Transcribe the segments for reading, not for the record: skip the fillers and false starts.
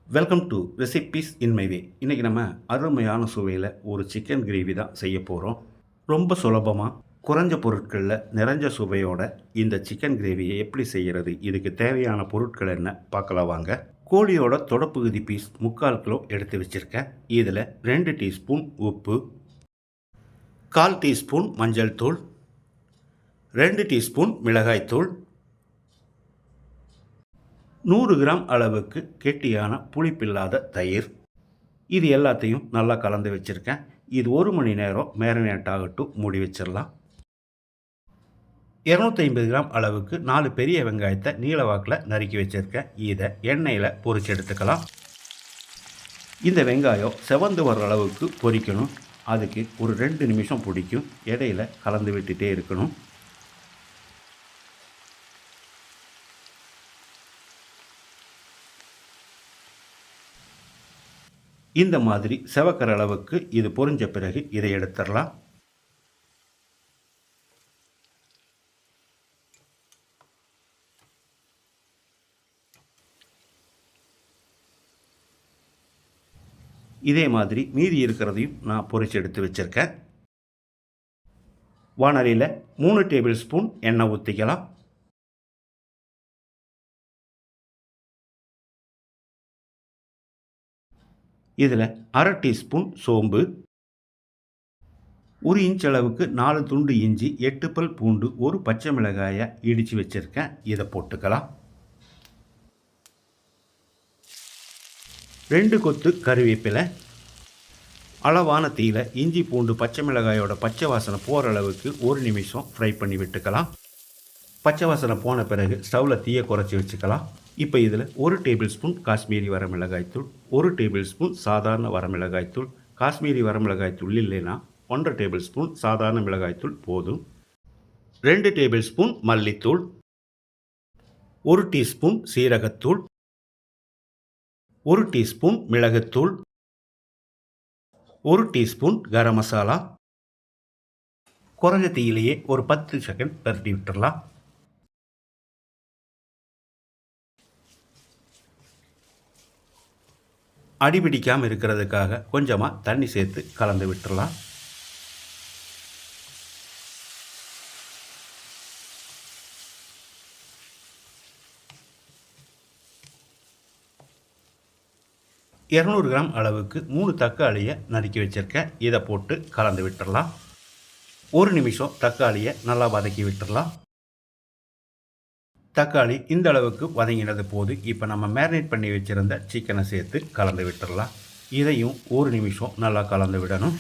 Welcome to recipes in my way. இன்றைக்கி நம்ம அருமையான சுவையில் ஒரு சிக்கன் கிரேவி தான் செய்ய போகிறோம். ரொம்ப சுலபமாக குறைஞ்ச பொருட்களில் நிறைஞ்ச சுவையோட இந்த சிக்கன் கிரேவியை எப்படி செய்கிறது, இதுக்கு தேவையான பொருட்கள் என்ன பார்க்கலாம் வாங்க. கோழியோட தொடப்பகுதி பீஸ் 3/4 கிலோ எடுத்து வச்சுருக்கேன். இதில் 2 டீஸ்பூன் உப்பு, 1/4 டீஸ்பூன் மஞ்சள் தூள், 2 டீஸ்பூன் மிளகாய்த்தூள், 100 கிராம் அளவுக்கு கெட்டியான புளிப்பில்லாத தயிர். இது எல்லாத்தையும் நல்லா கலந்து வச்சுருக்கேன். இது 1 மணி நேரம் மேரினேட் ஆகட்டும், மூடி வச்சிடலாம். 250 கிராம் அளவுக்கு 4 பெரிய வெங்காயத்தை நீளவாக்கில் நறுக்கி வச்சுருக்கேன். இதை எண்ணெயில் பொரிச்சு எடுத்துக்கலாம். இந்த வெங்காயம் செவந்து வர அளவுக்கு பொரிக்கணும். அதுக்கு ஒரு 2 நிமிஷம் பிடிக்கும். இடையில கலந்து விட்டுட்டே இருக்கணும். இந்த மாதிரி செவக்கிற அளவுக்கு இது பொரிஞ்ச பிறகு இதை எடுத்துடலாம். இதே மாதிரி மீதி இருக்கிறதையும் நான் பொரிச்சு எடுத்து வச்சிருக்கேன். வாணலியில் 3 டேபிள் ஸ்பூன் எண்ணெய் ஊற்றிக்கலாம். இதில் 1/2 டீஸ்பூன் சோம்பு, 1 இன்ச் அளவுக்கு 4 துண்டு இஞ்சி, 8 பல் பூண்டு, 1 பச்சை மிளகாயை இடித்து வச்சுருக்கேன். இதை போட்டுக்கலாம். 2 கொத்து கருவேப்பிலை. அளவான தீயில இஞ்சி பூண்டு பச்சை மிளகாயோட பச்சை வாசனை போகிற அளவுக்கு 1 நிமிஷம் ஃப்ரை பண்ணி விட்டுக்கலாம். பச்சை வாசனை போன பிறகு ஸ்டவ்வில் தீயை குறைச்சி வச்சுக்கலாம். இப்போ இதில் 1 டேபிள் ஸ்பூன் காஷ்மீரி வரமிளகாய்த்தூள், 1 டேபிள் ஸ்பூன் சாதாரண வரமிளகாய்த்தூள், காஷ்மீரி வரமிளகாய்த்தூள் இல்லைன்னா 1/2 டேபிள் ஸ்பூன் சாதாரண மிளகாய்த்தூள் போதும். 2 டேபிள் ஸ்பூன் மல்லித்தூள், 1 டீஸ்பூன் சீரகத்தூள், 1 டீஸ்பூன் மிளகுத்தூள், 1 டீஸ்பூன் கரம் மசாலா. குறைஞ்ச தீயிலேயே ஒரு 10 செகண்ட் பரட்டி விட்டுடலாம். அடிபிடிக்காமல் இருக்கிறதுக்காக கொஞ்சமாக தண்ணி சேர்த்து கலந்து விட்டுடலாம். இரநூறு கிராம் அளவுக்கு 3 தக்காளியை நறுக்கி வச்சுருக்கேன். இதை போட்டு கலந்து விட்டுடலாம். 1 நிமிஷம் தக்காளியை நல்லா வதக்கி விட்டுடலாம். தக்காளி இந்த அளவுக்கு வதங்கினது போது இப்போ நம்ம மேரினேட் பண்ணி வச்சுருந்த சிக்கனை சேர்த்து கலந்து விட்டுடலாம். இதையும் 1 நிமிஷம் நல்லா கலந்து விடணும்.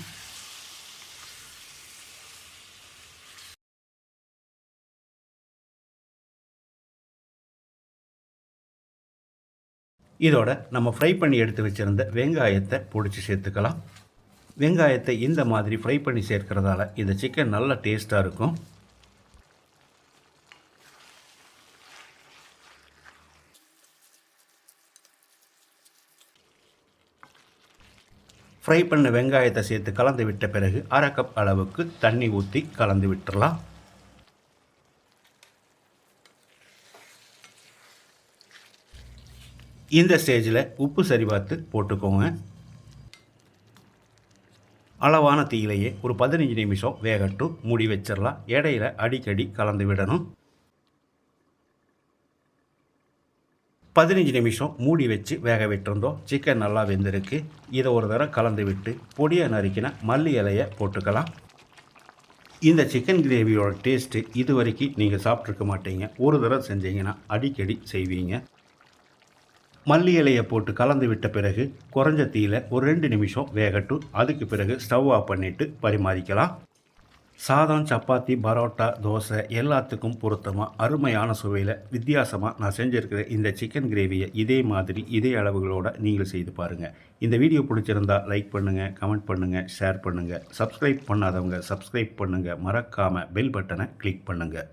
இதோட நம்ம ஃப்ரை பண்ணி எடுத்து வச்சுருந்த வெங்காயத்தை பொடிச்சு சேர்த்துக்கலாம். வெங்காயத்தை இந்த மாதிரி ஃப்ரை பண்ணி சேர்க்கிறதால இந்த சிக்கன் நல்ல டேஸ்ட்டாக இருக்கும். ஃப்ரை பண்ண வெங்காயத்தை சேர்த்து கலந்து விட்ட பிறகு 1/2 கப் அளவுக்கு தண்ணி ஊற்றி கலந்து விட்டுடலாம். இந்த ஸ்டேஜில் உப்பு சரி பார்த்து போட்டுக்கோங்க. அளவான தீயிலேயே ஒரு 15 நிமிஷம் வேகட்டும், மூடி வச்சிடலாம். இடையில அடிக்கடி கலந்து விடணும். 15 நிமிஷம் மூடி வச்சு வேக விட்டுருந்தோம். சிக்கன் நல்லா வெந்திருக்கு. இதை ஒரு தடவை கலந்து விட்டு பொடியை நறுக்கின மல்லி இலையை போட்டுக்கலாம். இந்த சிக்கன் கிரேவியோட டேஸ்ட்டு இது வரைக்கும் நீங்கள் சாப்பிட்ருக்க மாட்டீங்க. ஒரு தடவை செஞ்சீங்கன்னா அடிக்கடி செய்வீங்க. மல்லி இலையை போட்டு கலந்து விட்ட பிறகு குறைஞ்ச தீயில ஒரு 2 நிமிஷம் வேகட்டும். அதுக்கு பிறகு ஸ்டவ் ஆஃப் பண்ணிவிட்டு பரிமாறிக்கலாம். சாதம், சப்பாத்தி, பரோட்டா, தோசை எல்லாத்துக்கும் பொருத்தமாக அருமையான சுவையில் வித்தியாசமாக நான் செஞ்சுருக்கிற இந்த சிக்கன் கிரேவியை இதே மாதிரி இதே அளவுகளோடு நீங்கள் செய்து பாருங்கள். இந்த வீடியோ பிடிச்சிருந்தால் லைக் பண்ணுங்கள், கமெண்ட் பண்ணுங்கள், ஷேர் பண்ணுங்கள். சப்ஸ்கிரைப் பண்ணாதவங்க சப்ஸ்கிரைப் பண்ணுங்கள். மறக்காமல் பெல் பட்டனை கிளிக் பண்ணுங்கள்.